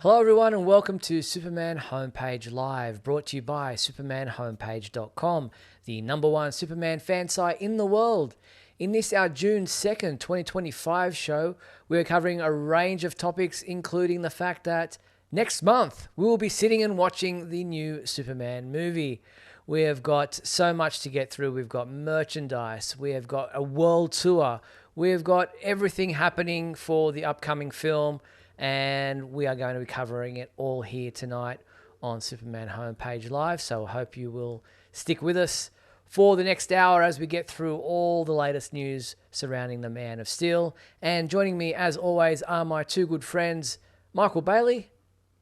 Hello, everyone, and welcome to Superman Homepage Live, brought to you by supermanhomepage.com, the number one Superman fan site in the world. In this, our June 2nd, 2025 show, we're covering a range of topics, including the fact that next month we will be sitting and watching the new Superman movie. We have got so much to get through. We've got merchandise, we have got a world tour, we have got everything happening for the upcoming film, and we are going to be covering it all here tonight on Superman Homepage Live. So I hope you will stick with us for the next hour as we get through all the latest news surrounding the Man of Steel. And joining me, as always, are my two good friends, Michael Bailey.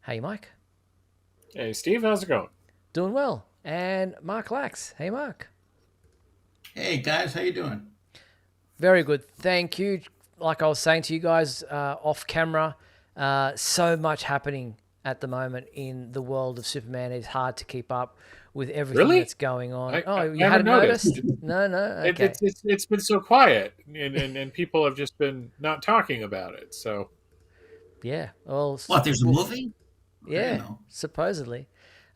Hey, Mike. Hey, Steve. How's it going? Doing well. And Mark Lax. Hey, Mark. Hey, guys. How you doing? Very good. Thank you. Like I was saying to you guys off camera, so much happening at the moment in the world of Superman. It's hard to keep up with everything that's going on. You hadn't noticed? No. Okay. It's been so quiet, and people have just been not talking about it. So, yeah. Well, what? There's a movie? Yeah, supposedly.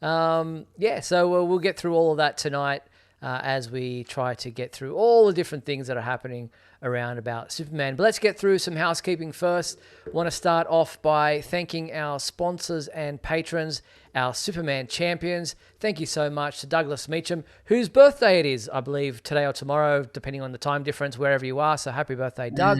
So we'll get through all of that tonight as we try to get through all the different things that are happening around about Superman. But let's get through some housekeeping first. I want to start off by thanking our sponsors and patrons, our Superman champions. Thank you so much to Douglas Meacham, whose birthday it is, I believe, today or tomorrow, depending on the time difference, wherever you are. So happy birthday, Doug.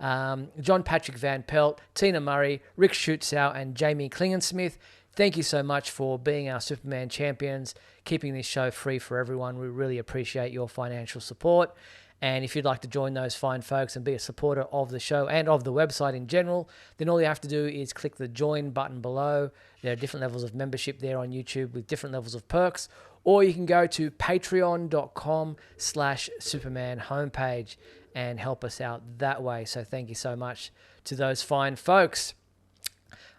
John Patrick Van Pelt, Tina Murray, Rick Schutzow, and Jamie Klingensmith. Thank you so much for being our Superman champions, keeping this show free for everyone. We really appreciate your financial support. And if you'd like to join those fine folks and be a supporter of the show and of the website in general, then all you have to do is click the join button below. There are different levels of membership there on YouTube with different levels of perks. Or you can go to patreon.com/Superman homepage and help us out that way. So thank you so much to those fine folks.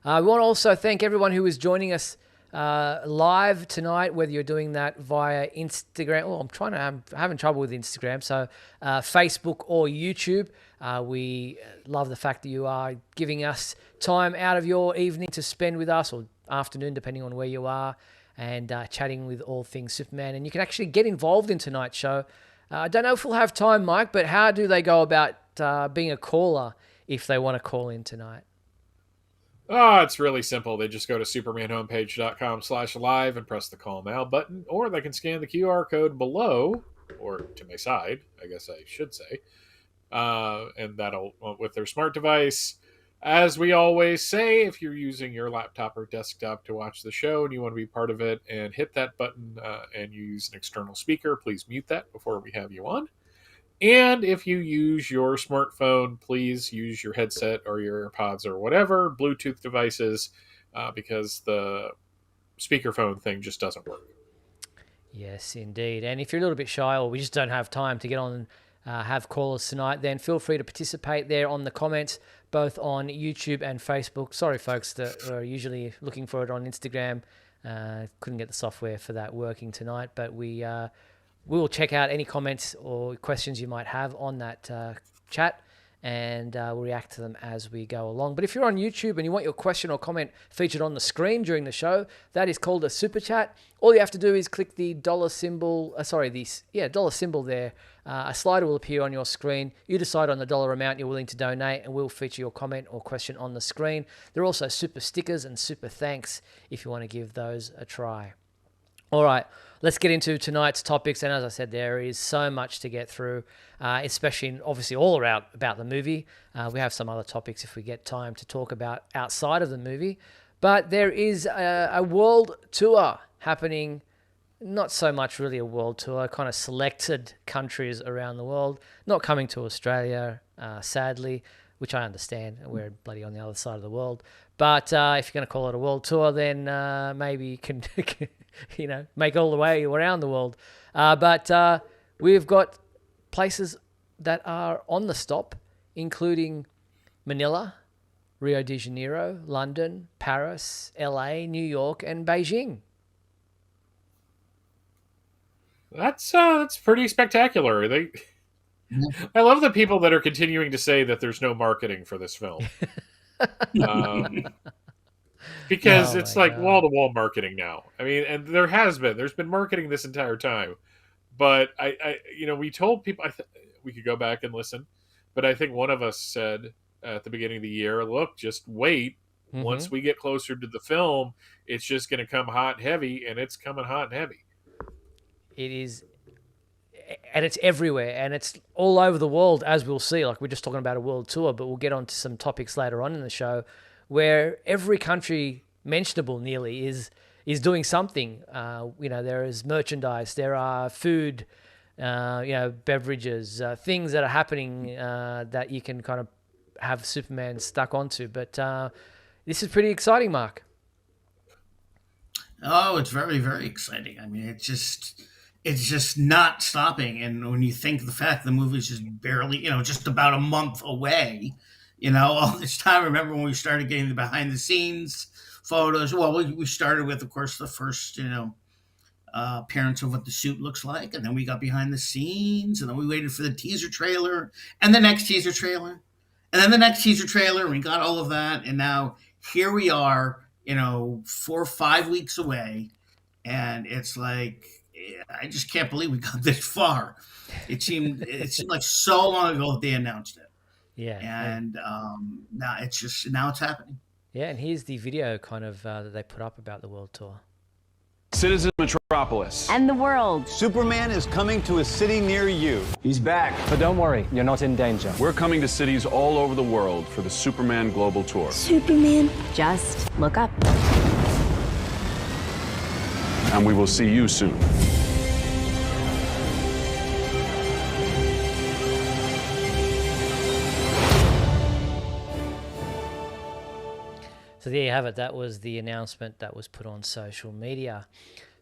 We want to also thank everyone who is joining us live tonight, whether you're doing that via Instagram. I'm having trouble with Instagram. So Facebook or YouTube. We love the fact that you are giving us time out of your evening to spend with us, or afternoon, depending on where you are, and chatting with all things Superman. And you can actually get involved in tonight's show. I don't know if we'll have time, Mike, but how do they go about being a caller if they want to call in tonight? Oh, it's really simple. They just go to supermanhomepage.com/live and press the call now button, or they can scan the QR code below, or to my side, I guess I should say, and that'll, with their smart device. As we always say, if you're using your laptop or desktop to watch the show and you want to be part of it and hit that button and you use an external speaker, please mute that before we have you on. And if you use your smartphone, please use your headset or your AirPods or whatever, Bluetooth devices, because the speakerphone thing just doesn't work. Yes, indeed. And if you're a little bit shy or we just don't have time to get on and have callers tonight, then feel free to participate there on the comments, both on YouTube and Facebook. Sorry, folks, that are usually looking for it on Instagram. Couldn't get the software for that working tonight, but we will check out any comments or questions you might have on that chat, and we'll react to them as we go along. But if you're on YouTube and you want your question or comment featured on the screen during the show, that is called a super chat. All you have to do is click the dollar symbol, dollar symbol there. A slider will appear on your screen. You decide on the dollar amount you're willing to donate, and we'll feature your comment or question on the screen. There are also super stickers and super thanks if you want to give those a try. All right, let's get into tonight's topics. And as I said, there is so much to get through, especially obviously all around about the movie. We have some other topics if we get time to talk about outside of the movie. But there is a world tour happening, not so much really a world tour, kind of selected countries around the world, not coming to Australia, sadly, which I understand. We're bloody on the other side of the world. But if you're going to call it a world tour, then maybe you can make all the way around the world. But we've got places that are on the stop, including Manila, Rio de Janeiro, London, Paris, LA, New York, and Beijing. That's pretty spectacular. I love the people that are continuing to say that there's no marketing for this film. because Oh it's my like God. wall-to-wall marketing now. I mean, and there's been marketing this entire time, but we told people we could go back and listen, but I think one of us said at the beginning of the year, look, just wait. Hmm. Once we get closer to the film, it's just going to come hot and heavy, and it's coming hot and heavy. It is, and it's everywhere, and it's all over the world, as we'll see. Like, we're just talking about a world tour, but we'll get on to some topics later on in the show, where every country mentionable nearly is doing something. There is merchandise, there are food, beverages, things that are happening that you can kind of have Superman stuck onto. But this is pretty exciting, Mark. Oh, it's very, very exciting. I mean, it's just not stopping. And when you think of the fact the movie's just barely, just about a month away, all this time. Remember when we started getting the behind the scenes photos? Well, we started with, of course, the first, appearance of what the suit looks like, and then we got behind the scenes, and then we waited for the teaser trailer, and the next teaser trailer, and then the next teaser trailer, and we got all of that, and now here we are, 4 or 5 weeks away, and it's like, I just can't believe we got this far. It seemed like so long ago that they announced it, Yeah. and now it's happening. Yeah, and here's the video kind of that they put up about the world tour. Citizen Metropolis. And the world. Superman is coming to a city near you. He's back. But don't worry, you're not in danger. We're coming to cities all over the world for the Superman Global Tour. Superman. Just look up. And we will see you soon. So there you have it. That was the announcement that was put on social media.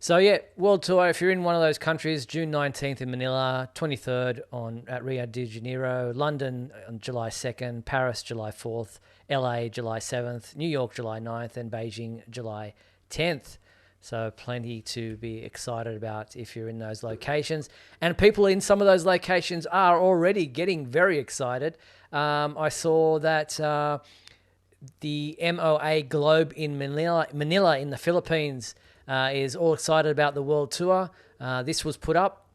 So yeah, World Tour. If you're in one of those countries, June 19th in Manila, 23rd at Rio de Janeiro, London on July 2nd, Paris July 4th, LA July 7th, New York July 9th, and Beijing July 10th. So plenty to be excited about if you're in those locations. And people in some of those locations are already getting very excited. I saw that the MOA Globe in Manila in the Philippines is all excited about the world tour. This was put up.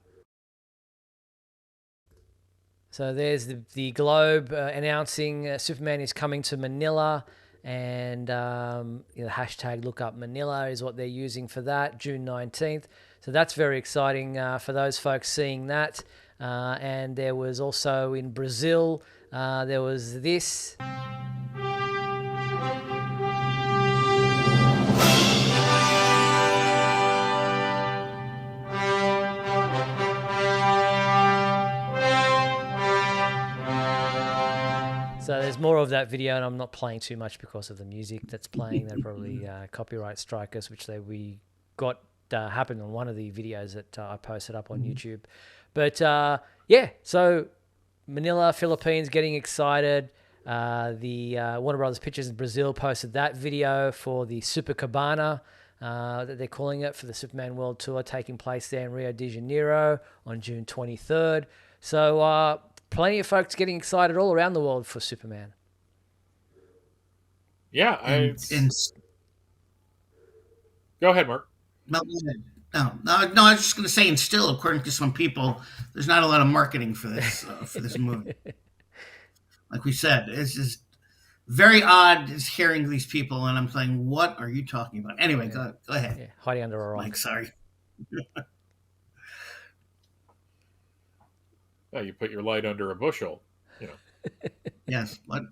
So there's the Globe announcing Superman is coming to Manila, and hashtag look up Manila is what they're using for that, June 19th. So that's very exciting for those folks seeing that. And there was also in Brazil, there was this. So there's more of that video, and I'm not playing too much because of the music that's playing. They'll probably copyright strike us, which we got happened on one of the videos that I posted up on YouTube. But so Manila, Philippines, getting excited. The Warner Brothers Pictures in Brazil posted that video for the Super Cabana, that they're calling it, for the Superman World Tour taking place there in Rio de Janeiro on June 23rd. So plenty of folks getting excited all around the world for Superman. Yeah, go ahead, Mark. No, I was just going to say, and still, according to some people, there's not a lot of marketing for this movie. Like we said, it's just very odd is hearing these people, and I'm saying, what are you talking about? Anyway, go ahead. Yeah, hiding under a rock. Mike, sorry. Yeah, you put your light under a bushel, Yes. What?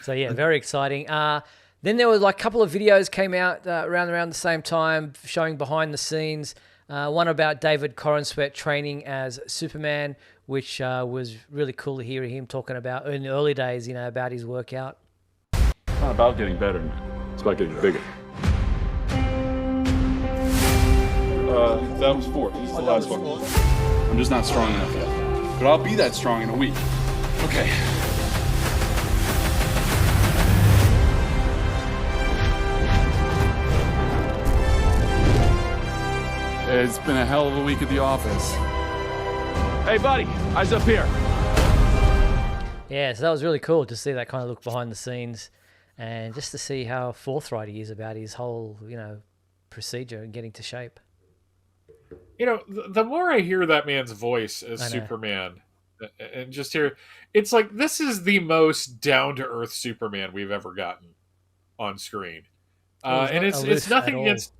So yeah, very exciting. Then there was a couple of videos came out around the same time showing behind the scenes. One about David Corenswet training as Superman, which was really cool to hear him talking about in the early days, about his workout. It's not about getting better, man. It's about getting bigger. That was 4. This is the last one. I'm just not strong enough yet. But I'll be that strong in a week. Okay. It's been a hell of a week at the office. Hey, buddy, eyes up here. Yeah, so that was really cool to see that kind of look behind the scenes. and just to see how forthright he is about his whole, procedure and getting to shape. The more I hear that man's voice as I know. Superman, and just hear, it's like this is the most down to earth Superman we've ever gotten on screen, Well, he's and not it's aloof nothing at all. against.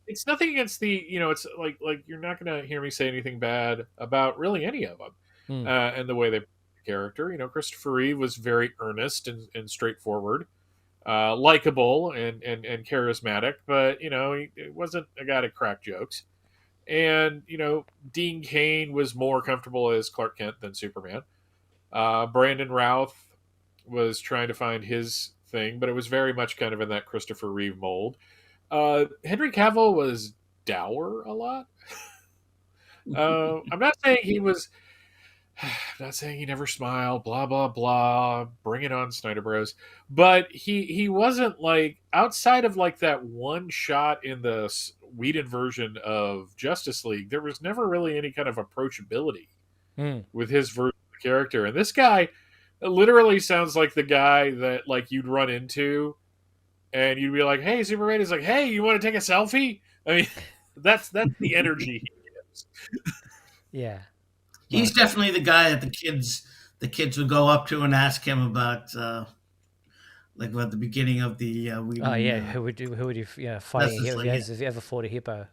It's nothing against the, it's like you're not going to hear me say anything bad about really any of them, and the way they play the character. Christopher Reeve was very earnest and straightforward, likable and charismatic, but he wasn't a guy to crack jokes. And Dean Cain was more comfortable as Clark Kent than Superman. Brandon Routh was trying to find his thing, but it was very much kind of in that Christopher Reeve mold. Henry Cavill was dour a lot. I'm not saying he was. I'm not saying he never smiled. Blah blah blah. Bring it on, Snyder Bros. But he wasn't like, outside of like that one shot in the Whedon version of Justice League, there was never really any kind of approachability with his version of the character. And this guy literally sounds like the guy that like you'd run into and you'd be like, "Hey, Superman," is like, "Hey, you want to take a selfie?" I mean, that's the energy he gives. Yeah. He's definitely the guy that the kids would go up to and ask him about, like about the beginning of the. Who would you fighting? Have you ever fought a hippo?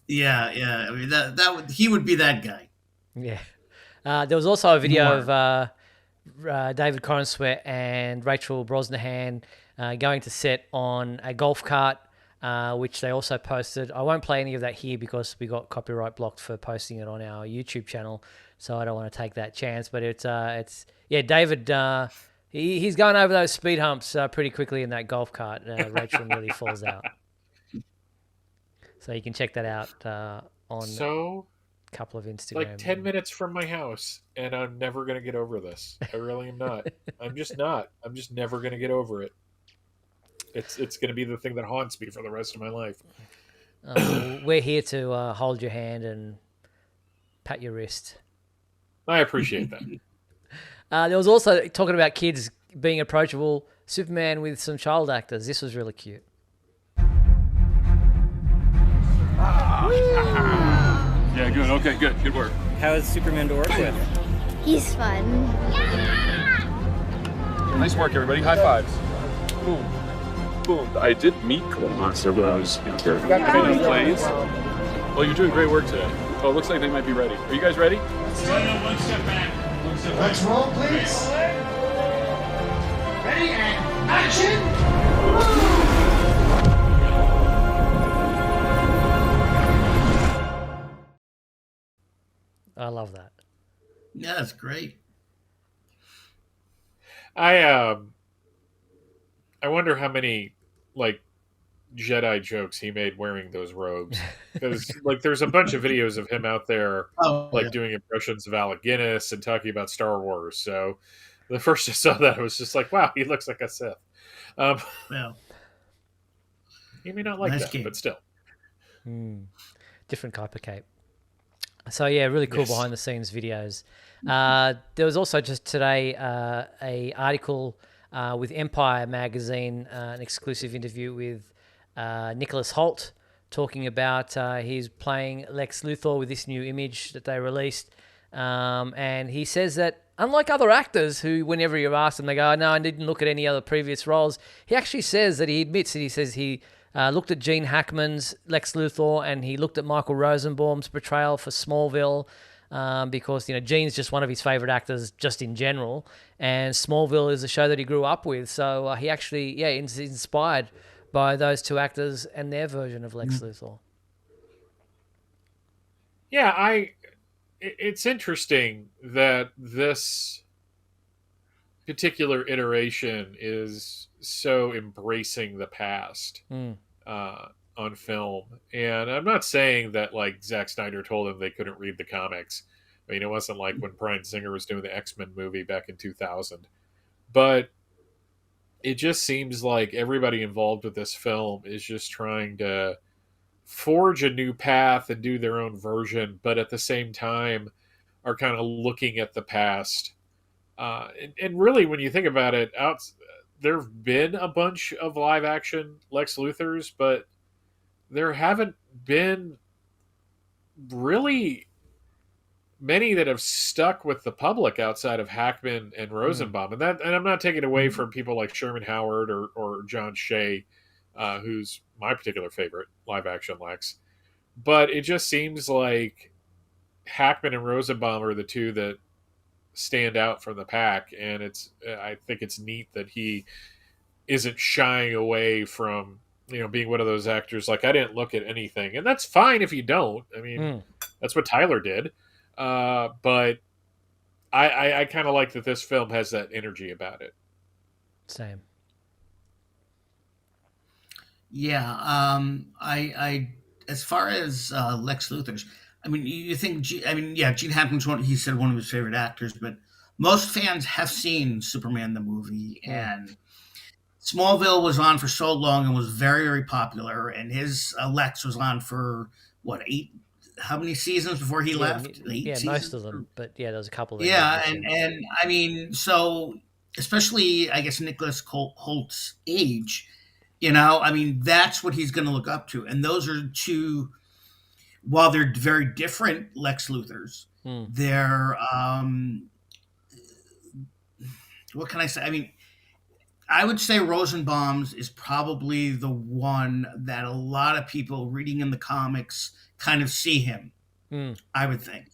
Yeah. I mean he would be that guy. Yeah. There was also a video of David Corenswet and Rachel Brosnahan going to set on a golf cart, which they also posted. I won't play any of that here because we got copyright blocked for posting it on our YouTube channel, so I don't want to take that chance. But it's David. He's going over those speed humps pretty quickly in that golf cart. Rachel nearly falls out. So you can check that out on a couple of Instagram. Like 10 minutes from my house, and I'm never going to get over this. I really am not. I'm just not. I'm just never going to get over it. It's going to be the thing that haunts me for the rest of my life. We're here to hold your hand and pat your wrist. I appreciate that. There was also, talking about kids being approachable, Superman with some child actors. This was really cute. Yeah, good. Okay, good. Good work. How is Superman to work with? He's fun. Nice work, everybody. High fives. Boom. Boom. I did meet Monster Bros in character. Plays. Well, you're doing great work today. Oh, it looks like they might be ready. Are you guys ready? One step back. Let's roll, please. Ready and action! I love that. Yeah, that's great. I wonder how many like Jedi jokes he made wearing those robes, because like there's a bunch of videos of him out there doing impressions of Alec Guinness and talking about Star Wars. So the first I saw that, I was just like, wow, he looks like a Sith. Well, he may not like nice that, game. but still. Different type of cape. So yeah, really cool behind the scenes videos. There was also just today a article with Empire Magazine, an exclusive interview with Nicholas Hoult, talking about he's playing Lex Luthor with this new image that they released. And he says that unlike other actors who, whenever you ask them, they go, "No, I didn't look at any other previous roles." He actually says that he admits it. He says he looked at Gene Hackman's Lex Luthor, and he looked at Michael Rosenbaum's portrayal for Smallville, because Gene's just one of his favorite actors just in general, and Smallville is a show that he grew up with. So he actually, is inspired by those two actors and their version of Lex Luthor. Yeah, it's interesting that this particular iteration is so embracing the past on film. And I'm not saying that like Zack Snyder told them they couldn't read the comics. I mean, it wasn't like when Bryan Singer was doing the X-Men movie back in 2000. But it just seems like everybody involved with this film is just trying to forge a new path and do their own version, but at the same time are kind of looking at the past. And really, when you think about it, there've been a bunch of live action Lex Luthors, but there haven't been really many that have stuck with the public outside of Hackman and Rosenbaum. And I'm not taking away from people like Sherman Howard or John Shea, who's my particular favorite live action Lex. But it just seems like Hackman and Rosenbaum are the two that stand out from the pack, and I think it's neat that he isn't shying away from being one of those actors like, I didn't look at anything, and that's fine if you don't. I mean, that's what Tyler did, but I kind of like that this film has that energy about it. Same. Yeah, I as far as Lex Luthor's, I mean, you think, Gene Hackman's he said one of his favorite actors, but most fans have seen Superman the movie, and Smallville was on for so long and was very, very popular, and his Lex was on for, how many seasons before he left? 8 seasons? Most of them, but there was a couple. And I mean, so especially, I guess, Nicholas Holt's age, I mean, that's what he's going to look up to. And those are two, while they're very different Lex Luthors, they're, what can I say? I mean, I would say Rosenbaum's is probably the one that a lot of people reading in the comics kind of see him, I would think,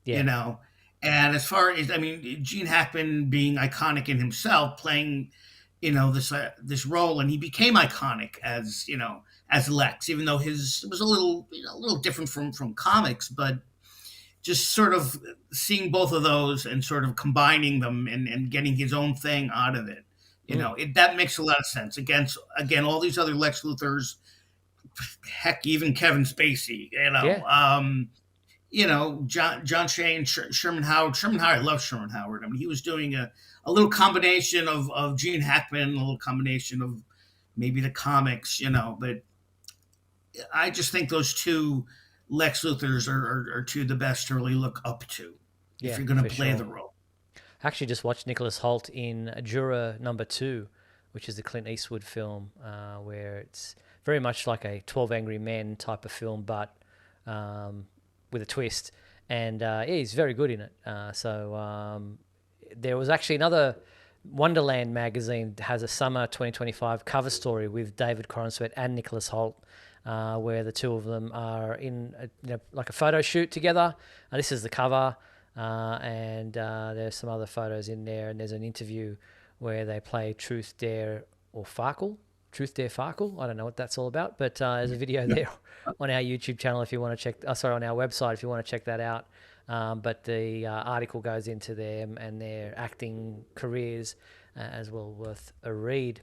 And as far as, I mean, Gene Hackman being iconic in himself, playing this role, and he became iconic as as Lex, even though it was a little different from comics, but just sort of seeing both of those and sort of combining them and getting his own thing out of it, that makes a lot of sense. Again, all these other Lex Luthors, heck, even Kevin Spacey, John Shea and Sherman Howard. I love Sherman Howard. I mean, he was doing a little combination of Gene Hackman, a little combination of maybe the comics, but I just think those two Lex Luthors are two of the best to really look up to if you're going to play the role. I actually just watched Nicholas Hoult in Juror Number 2, which is the Clint Eastwood film, where it's very much like a 12 Angry Men type of film, but with a twist. And he's very good in it. There was actually another Wonderland magazine that has a summer 2025 cover story with David Corenswet and Nicholas Hoult, where the two of them are in like a photo shoot together. This is the cover, and there's some other photos in there, and there's an interview where they play Truth, Dare, or Farkle. Truth, Dare, Farkle. I don't know what that's all about, but there's a video there on our YouTube channel if you want to check. On our website if you want to check that out. But the article goes into them and their acting careers as well, worth a read.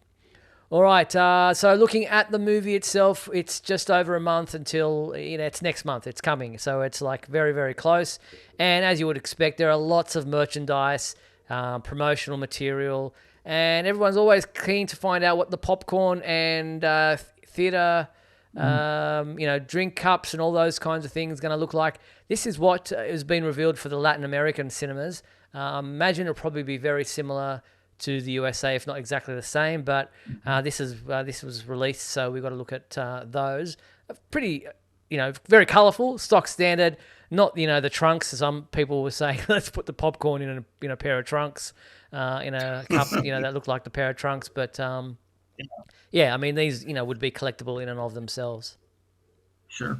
All right, so looking at the movie itself, it's just over a month until, it's next month. It's coming, so it's like very, very close. And as you would expect, there are lots of merchandise, promotional material, and everyone's always keen to find out what the popcorn and theatre, drink cups and all those kinds of things going to look like. This is what has been revealed for the Latin American cinemas. Imagine it'll probably be very similar to the USA, if not exactly the same, but this was released, so we've got to look at those. Pretty, very colourful, stock standard. Not, the trunks. Some people were saying, let's put the popcorn in a pair of trunks, in a cup, that look like the pair of trunks. But I mean, these, would be collectible in and of themselves. Sure.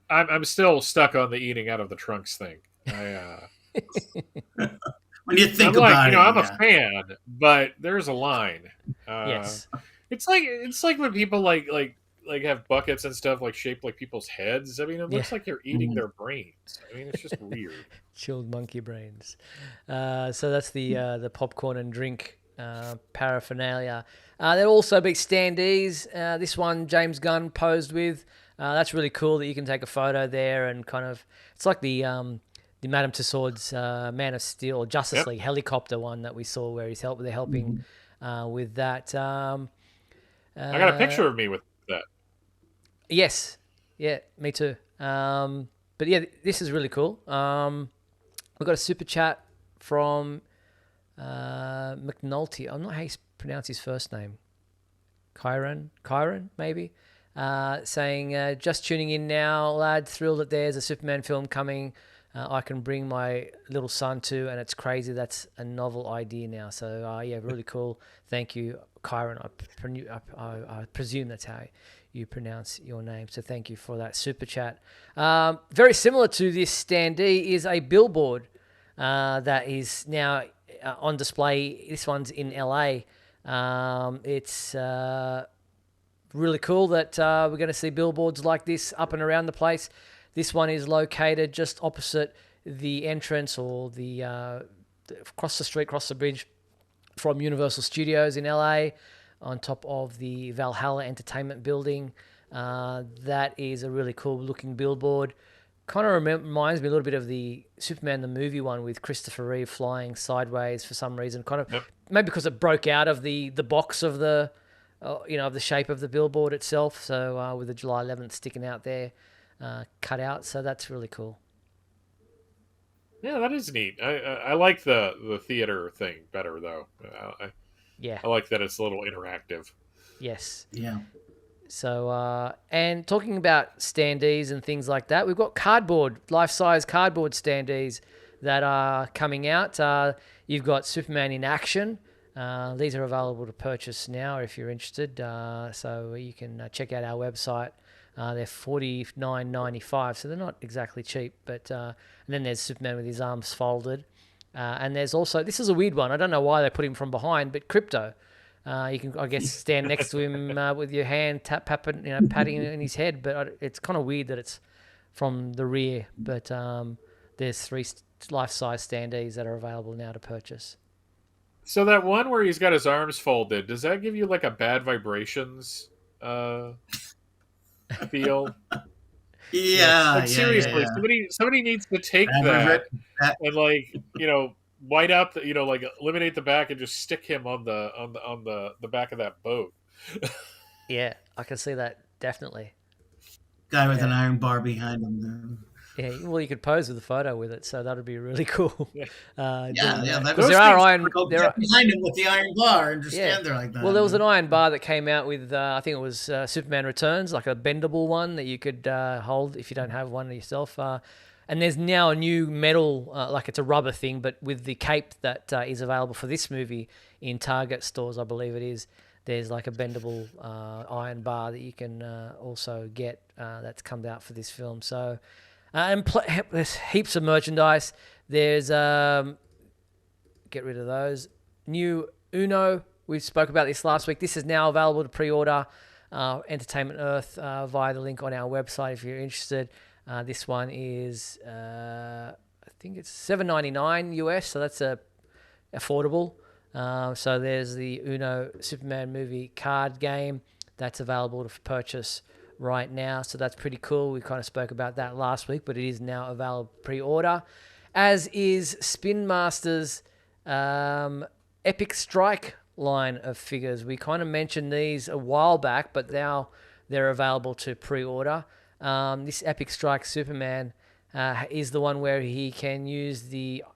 I'm still stuck on the eating out of the trunks thing. When you think about it, I'm a fan, but there's a line. Yes, it's like when people like have buckets and stuff like shaped like people's heads. I mean, it looks like you're eating their brains. I mean, it's just weird. Chilled monkey brains. So that's the popcorn and drink paraphernalia. There'll also be standees. This one James Gunn posed with. That's really cool that you can take a photo there and kind of. It's like the Madame Tussauds Man of Steel or Justice League helicopter one that we saw where they're helping with that. I got a picture of me with that. Yes. Yeah, me too. But yeah, this is really cool. We've got a super chat from McNulty. I'm not how you pronounce his first name. Kyron, maybe. Saying, just tuning in now, lad. Thrilled that there's a Superman film coming. I can bring my little son to, and it's crazy. That's a novel idea now. So yeah, really cool. Thank you, Kyron. I presume that's how you pronounce your name. So thank you for that super chat. Very similar to this Standee is a billboard that is now on display. This one's in LA. It's really cool that we're going to see billboards like this up and around the place. This one is located just opposite the entrance or the across the street, across the bridge from Universal Studios in LA, on top of the Valhalla Entertainment Building. That is a really cool looking billboard. Kind of reminds me a little bit of the Superman the movie one with Christopher Reeve flying sideways for some reason. Kind of maybe because it broke out of the box of the of the shape of the billboard itself. So with the July 11th sticking out there, cut out. So that's really cool. Yeah, that is neat. I like the theater thing better though. I like that it's a little interactive. Yes. Yeah. So, and talking about standees and things like that, we've got cardboard, life-size cardboard standees that are coming out. You've got Superman in action. These are available to purchase now if you're interested. So you can check out our website. They're $49.95, so they're not exactly cheap. But and then there's Superman with his arms folded. And there's also, this is a weird one. I don't know why they put him from behind, but Krypto. You can, I guess, stand next to him with your hand patting in his head, but it's kind of weird that it's from the rear. But there's 3 life-size standees that are available now to purchase. So that one where he's got his arms folded, does that give you like a bad vibrations feel? Yeah. Like, seriously, somebody needs to take that and white out eliminate the back and just stick him on the back of that boat. Yeah, I can see that definitely. Guy with an iron bar behind him. Yeah, well, you could pose with a photo with it, so that would be really cool. Yeah. Because there are iron. There are behind him with the iron bar and just stand there like that. Well, there was an iron bar that came out with I think it was Superman Returns, like a bendable one that you could hold if you don't have one yourself. And there's now a new metal, like it's a rubber thing, but with the cape that is available for this movie in Target stores, I believe it is. There's like a bendable iron bar that you can also get that's come out for this film. So, there's heaps of merchandise. There's get rid of those. New Uno. We spoke about this last week. This is now available to pre-order. Entertainment Earth via the link on our website if you're interested. This one is, I think it's $7.99 US, so that's affordable. So there's the Uno Superman movie card game that's available to purchase right now. So that's pretty cool. We kind of spoke about that last week, but it is now available pre-order. As is Spin Master's Epic Strike line of figures. We kind of mentioned these a while back, but now they're available to pre-order. This Epic Strike Superman is the one where he can use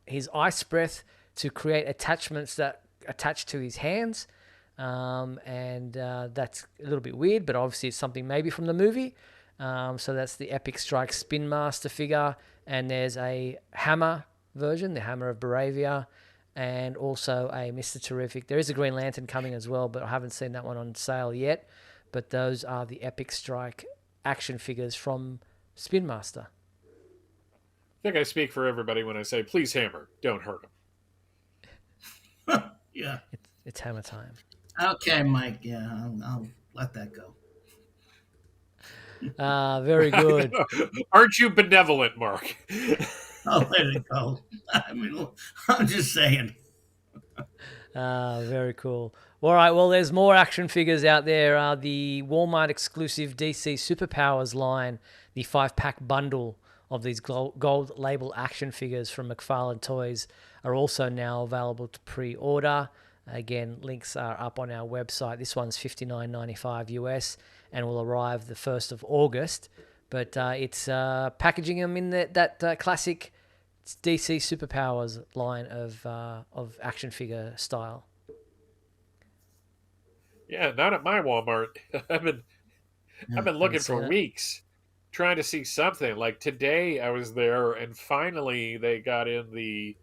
his ice breath to create attachments that attach to his hands. And that's a little bit weird, but obviously it's something maybe from the movie. So that's the Epic Strike Spin Master figure. And there's a Hammer version, the Hammer of Baravia, and also a Mr. Terrific. There is a Green Lantern coming as well, but I haven't seen that one on sale yet. But those are the Epic Strike action figures from Spin Master. I think I speak for everybody when I say, please, Hammer, don't hurt him. Yeah. It's Hammer time. Okay, Mike. Yeah, I'll let that go. Very good. Aren't you benevolent, Mark? I'll let it go. I mean, I'm just saying. Very cool. All right, well, there's more action figures out there. The Walmart exclusive DC Superpowers line, the 5-pack bundle of these gold label action figures from McFarlane Toys are also now available to pre-order. Again, links are up on our website. This one's $59.95 US and will arrive the 1st of August. But it's packaging them in that classic It's DC Superpowers line of action figure style. Yeah, not at my Walmart. I've been looking Haven't for seen it. weeks trying to see something. Like today I was there and finally they got in the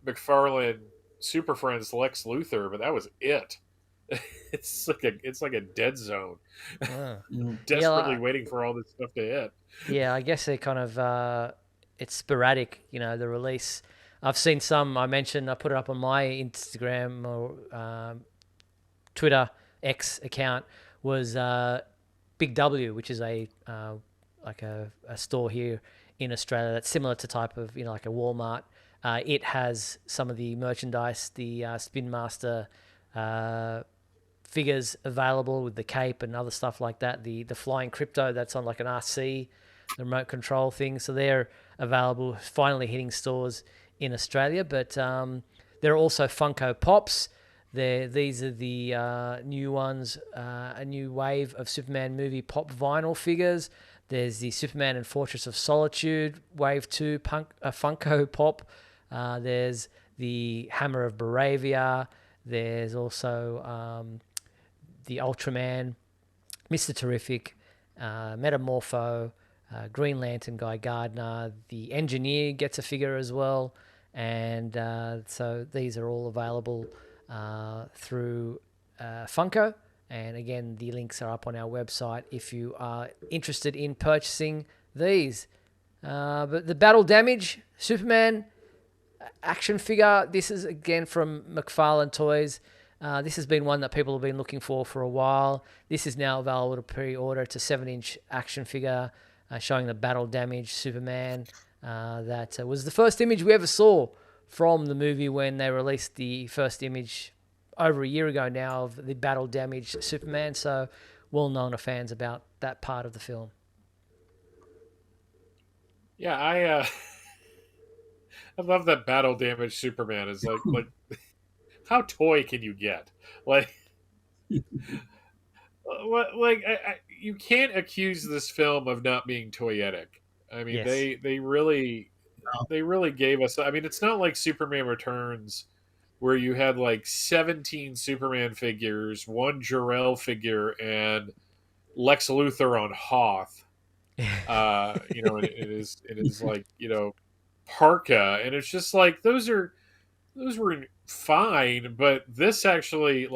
McFarlane Super Friends Lex Luthor, but that was it. It's like a dead zone. Ah. Desperately Yeah, waiting for all this stuff to hit. yeah. I guess they kind of it's sporadic. The release. I've seen some. I put it up on my Instagram or Twitter X account was Big W, which is a like a store here in Australia that's similar to type of like a Walmart. It has some of the merchandise, the Spin Master figures available with the cape and other stuff like that. The flying Krypto that's on like an RC, the remote control thing. So they're available, finally hitting stores in Australia. But there are also Funko Pops. These are the new ones, a new wave of Superman movie pop vinyl figures. There's the Superman and Fortress of Solitude Wave 2 Funko Pop. There's the Hammer of Baravia. There's also the Ultraman, Mr. Terrific, Metamorpho, Green Lantern Guy Gardner. The Engineer gets a figure as well. And so these are all available through Funko. And again, the links are up on our website if you are interested in purchasing these. But the Battle Damage Superman action figure, this is again from McFarlane Toys. This has been one that people have been looking for a while. This is now available to pre-order. It's a 7-inch action figure showing the Battle Damage Superman. That was the first image we ever saw from the movie when they released the first image over a year ago now of the Battle Damaged Superman. So well known to fans about that part of the film. Yeah, I love that Battle Damaged Superman. Is like how toy can you get? Like you can't accuse this film of not being toyetic. I mean, Yes. they really gave us. I mean, it's not like Superman Returns, where you had like 17 Superman figures, one Jor-El figure, and Lex Luthor on Hoth. It is like parka, and it's just like those were fine, but this actually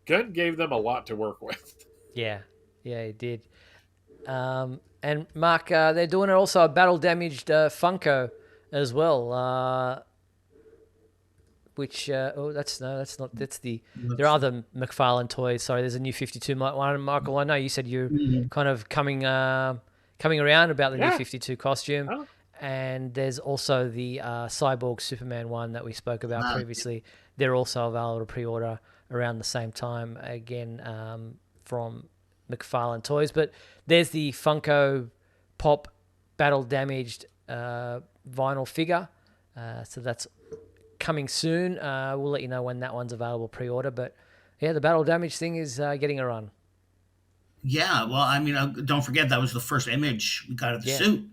Gunn gave them a lot to work with. Yeah, it did. And Mark, they're doing it also a Battle Damaged Funko as well. Which that's not. There are other McFarlane toys. Sorry, there's a new 52 one. Michael, I know you said you're kind of coming around about the new 52 costume. Oh. And there's also the Cyborg Superman one that we spoke about previously. They're also available to pre-order around the same time, again, from McFarlane Toys. But there's the Funko Pop Battle Damaged vinyl figure. So that's coming soon. We'll let you know when that one's available pre-order. But yeah, the Battle Damage thing is getting a run. Yeah, well, I mean, don't forget that was the first image we got of the suit.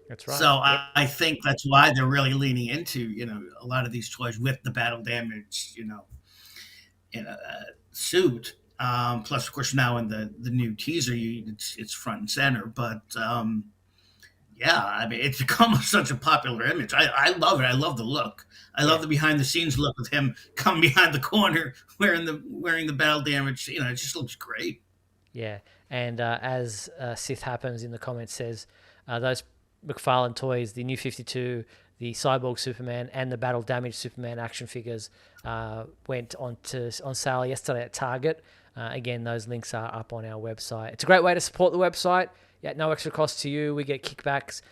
That's right. So I think that's why they're really leaning into, a lot of these toys with the Battle Damage, suit. Plus, of course, now in the new teaser, it's front and center. But yeah, I mean, it's become such a popular image. I love it. I love the look. I love the behind the scenes look with him coming behind the corner wearing the Battle Damage. It just looks great. Yeah, and as Sith Happens in the comments says, those McFarlane toys, the new 52, the Cyborg Superman, and the Battle Damaged Superman action figures went on sale yesterday at Target. Again, those links are up on our website. It's a great way to support the website. At no extra cost to you. We get kickbacks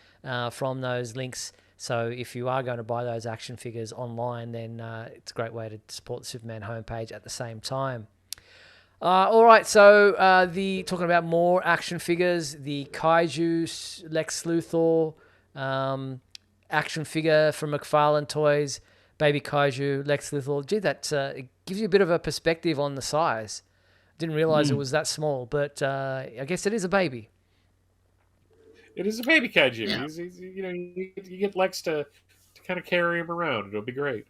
from those links. So if you are going to buy those action figures online, then it's a great way to support the Superman homepage at the same time. All right, so talking about more action figures, the Kaiju Lex Luthor action figure from McFarlane Toys, Baby Kaiju Lex Luthor. Gee, that it gives you a bit of a perspective on the size. Didn't realize it was that small, but I guess it is a baby. It is a baby kaiju. Yeah. He's you get Lex to kind of carry him around. It'll be great.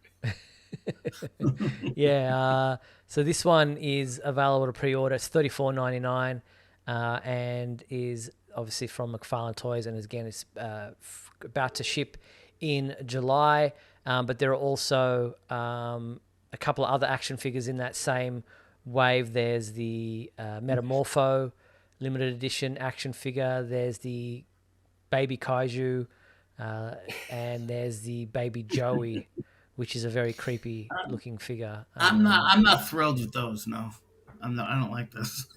Yeah. So this one is available to pre-order. It's $34.99, and is obviously from McFarlane Toys, and again, it's about to ship in July. But there are also a couple of other action figures in that same wave. There's the Metamorpho limited edition action figure. There's the Baby Kaiju, and there's the Baby Joey, which is a very creepy looking figure. I'm not thrilled with those. No, I'm not. I don't like this.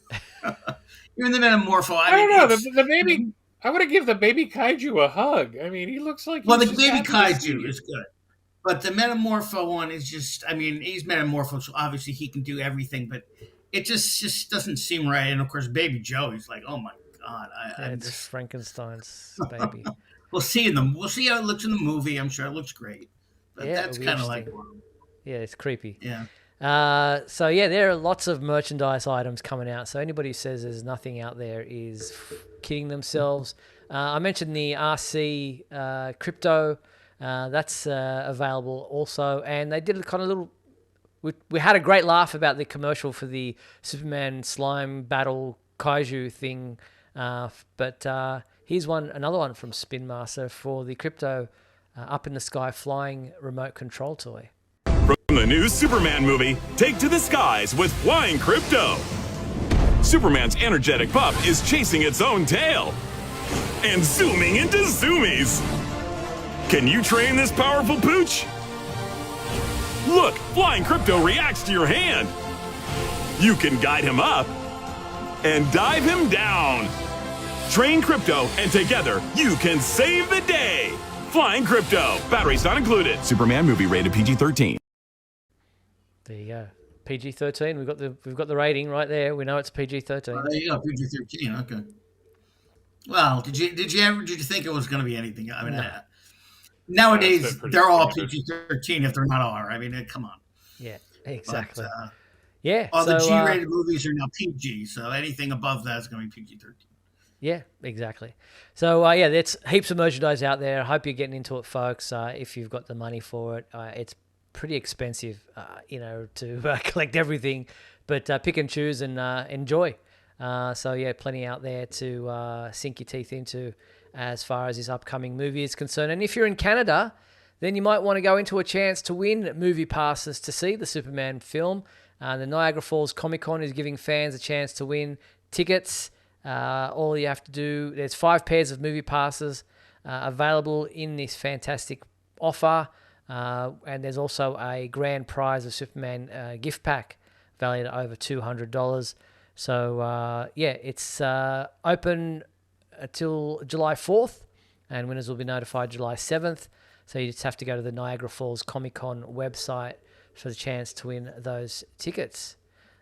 Even the Metamorpho. I don't know. The baby. I want to give the Baby Kaiju a hug. I mean, he looks like. Well, the Baby Kaiju is good, but the Metamorpho one is just. I mean, he's Metamorpho, so obviously he can do everything, but it just doesn't seem right. And of course, Baby Joey's like, oh my god, it's Frankenstein's baby. We'll see how it looks in the movie. I'm sure it looks great. But yeah, that's kind of like, yeah, it's creepy. Yeah. So yeah, there are lots of merchandise items coming out. So anybody who says there's nothing out there is kidding themselves. I mentioned the RC Krypto. That's available also, and they did a kind of little. We had a great laugh about the commercial for the Superman slime battle kaiju thing, but here's another one from Spin Master for the Krypto up in the sky flying remote control toy. From the new Superman movie, take to the skies with flying Krypto. Superman's energetic pup is chasing its own tail and zooming into zoomies. Can you train this powerful pooch? Look, flying Krypto reacts to your hand. You can guide him up and dive him down. Train Krypto, and together you can save the day. Flying Krypto. Batteries not included. Superman movie rated PG-13. There you go. PG-13. We've got the rating right there. We know it's PG-13. There you go. PG-13. Okay. Well, did you think it was going to be anything? I mean, No. Nowadays they're all PG-13 if they're not R. I mean, come on. Yeah, exactly. But, yeah. All the G-rated movies are now PG, so anything above that is going to be PG-13. Yeah, exactly. So, yeah, there's heaps of merchandise out there. I hope you're getting into it, folks. If you've got the money for it, it's pretty expensive, to collect everything. But pick and choose and enjoy. So, yeah, plenty out there to sink your teeth into as far as this upcoming movie is concerned. And if you're in Canada, then you might want to go into a chance to win movie passes to see the Superman film. The Niagara Falls Comic-Con is giving fans a chance to win tickets. All you have to do, there's 5 pairs of movie passes available in this fantastic offer. And there's also a grand prize of Superman gift pack valued at over $200. So, yeah, it's open until July 4th, and winners will be notified July 7th. So you just have to go to the Niagara Falls Comic-Con website for the chance to win those tickets.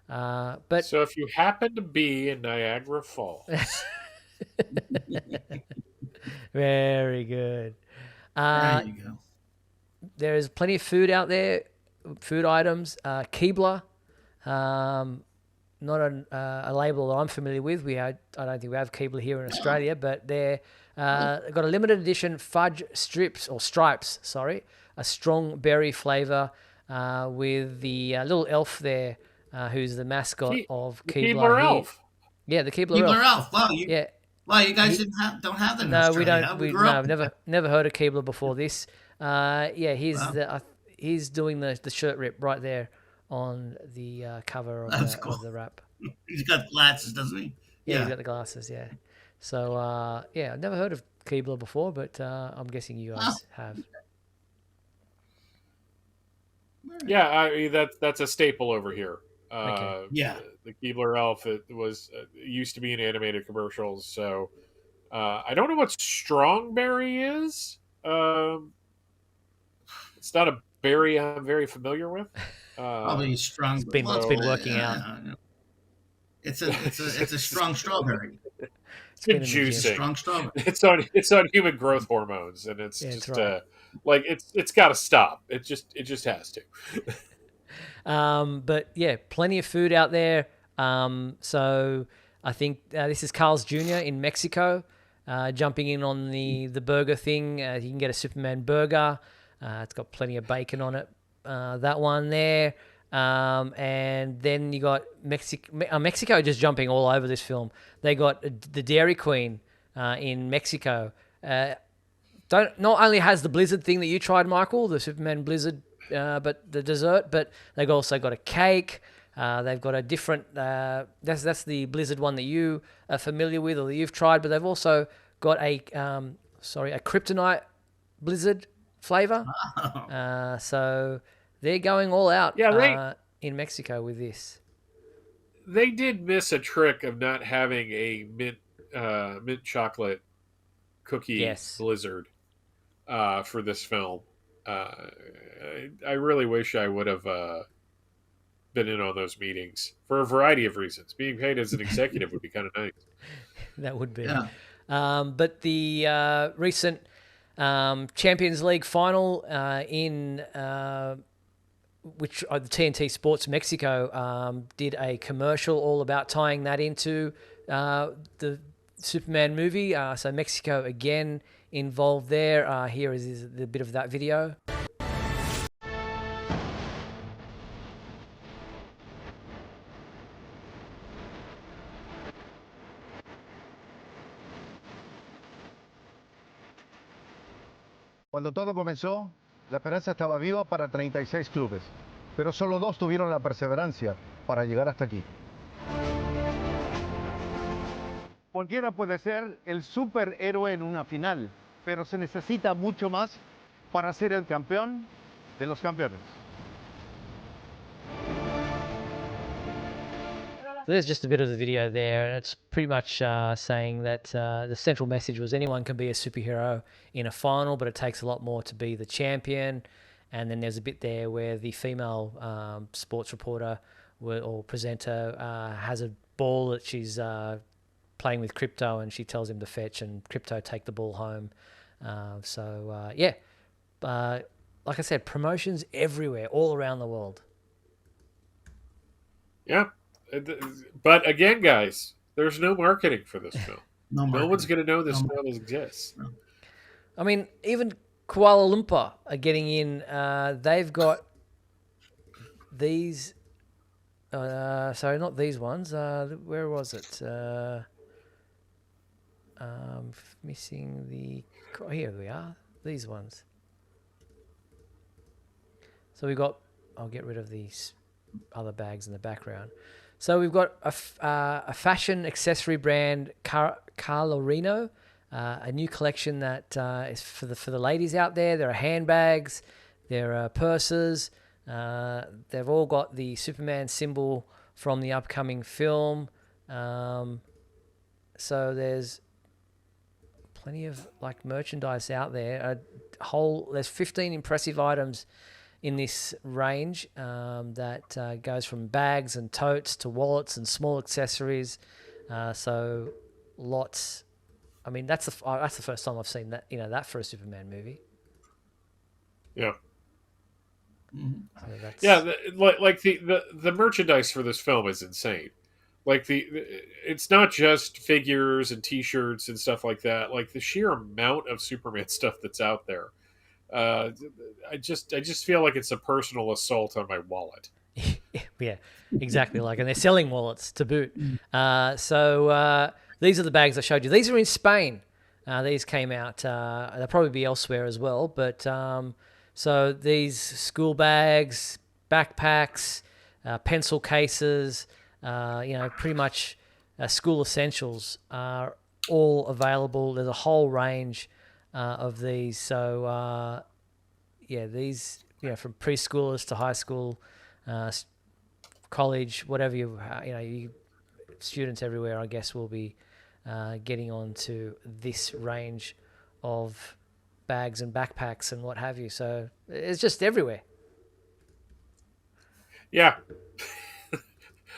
But so if you happen to be in Niagara Falls, very good. There you go. There is plenty of food out there, food items. Keebler, not a label that I'm familiar with. I don't think we have Keebler here in Australia, but they're got a limited edition fudge stripes. Sorry, a strong berry flavour with the little elf there. Who's the mascot of Keebler? Keebler Elf. Yeah, the Keebler Elf. Wow, you guys don't have them in Australia. No, we don't. Never heard of Keebler before this. He's doing the shirt rip right there on the cover of the wrap. He's got glasses, doesn't he? Yeah, he's got the glasses. Yeah. So I've never heard of Keebler before, but I'm guessing you guys have. Yeah, that's a staple over here. Okay. The Keebler Elf, it used to be in animated commercials. So I don't know what Strongberry is. It's not a berry I'm very familiar with. Probably strong. It's been working out. It's a strong strawberry. It's been juicing. Strong strawberry. It's on human growth hormones, and it's just right. It's got to stop. It just has to. But yeah, plenty of food out there. So I think this is Carl's Jr. in Mexico, jumping in on the burger thing. You can get a Superman burger. It's got plenty of bacon on it. That one there. And then you got Mexico just jumping all over this film. They got the Dairy Queen in Mexico. Not only has the Blizzard thing that you tried, Michael, the Superman Blizzard, but the dessert, but they've also got a cake. They've got a different. That's the Blizzard one that you are familiar with or that you've tried, but they've also got a kryptonite Blizzard flavor. So they're going all out in Mexico with this. They did miss a trick of not having a mint chocolate cookie Blizzard for this film. I really wish I would have been in on those meetings for a variety of reasons. Being paid as an executive would be kind of nice. That would be. Yeah. But the recent Champions League final in which the TNT Sports Mexico did a commercial all about tying that into the Superman movie. So Mexico again involved there. Here is the bit of that video. Cuando todo comenzó, la esperanza estaba viva para 36 clubes, pero solo 2 tuvieron la perseverancia para llegar hasta aquí. Cualquiera puede ser el superhéroe en una final, pero se necesita mucho más para ser el campeón de los campeones. There's just a bit of the video there, and it's pretty much saying that the central message was anyone can be a superhero in a final, but it takes a lot more to be the champion. And then there's a bit there where the female sports reporter or presenter has a ball that she's playing with Krypto, and she tells him to fetch, and Krypto take the ball home. Like I said, promotions everywhere, all around the world. Yeah. But again, guys, there's no marketing for this film. No one's going to know this film exists. No. I mean, even Kuala Lumpur are getting in. They've got these. Sorry, not these ones. Where was it? Missing the. Oh, here we are. These ones. So we've got. I'll get rid of these other bags in the background. So we've got a fashion accessory brand, Carino, a new collection that is for the ladies out there. There are handbags, there are purses. They've all got the Superman symbol from the upcoming film. So there's plenty of like merchandise out there. There's 15 impressive items in this range that goes from bags and totes to wallets and small accessories. So lots. I mean, that's the first time I've seen that. That for a Superman movie. Yeah. So like the merchandise for this film is insane. Like it's not just figures and T-shirts and stuff like that. Like the sheer amount of Superman stuff that's out there. I just feel like it's a personal assault on my wallet. Yeah, exactly. And they're selling wallets to boot. So these are the bags I showed you. These are in Spain. These came out. They'll probably be elsewhere as well. But so these school bags, backpacks, pencil cases, pretty much school essentials are all available. There's a whole range of these. So these from preschoolers to high school, college, whatever you students everywhere, I guess, will be getting on to this range of bags and backpacks and what have you. So it's just everywhere. Yeah.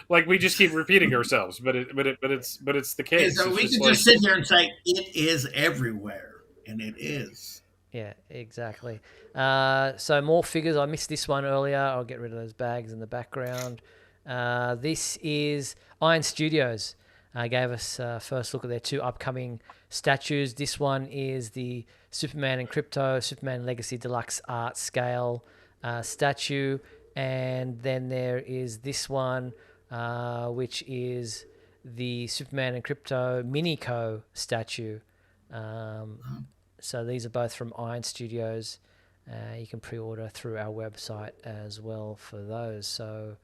Like we just keep repeating ourselves, but it's the case. So we can just sit here and say it is everywhere. And it is. Yeah, exactly. So more figures. I missed this one earlier. I'll get rid of those bags in the background. This is Iron Studios. gave us a first look at their 2 upcoming statues. This one is the Superman and Krypto Superman Legacy Deluxe Art Scale statue. And then there is this one, which is the Superman and Krypto Minico statue. So these are both from Iron Studios. You can pre-order through our website as well for those. So,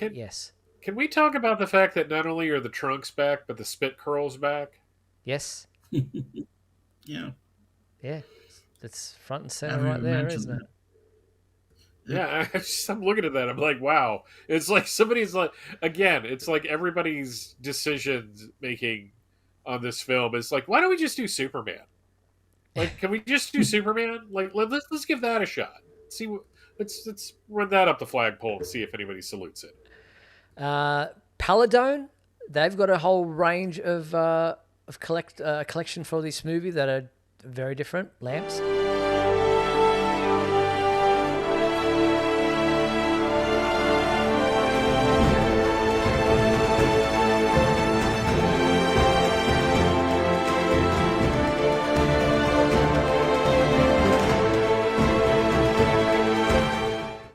yes. Can we talk about the fact that not only are the trunks back, but the spit curls back? Yes. Yeah. Yeah. That's front and center right there, isn't it? Yeah, I'm looking at that. I'm like, wow. It's like somebody's like, again, it's like everybody's decisions making on this film. It's like, why don't we just do Superman? Like, can we just do Superman? Like, let's give that a shot. See, let's run that up the flagpole and see if anybody salutes it. Paladone, they've got a whole range of collection for this movie that are very different lamps.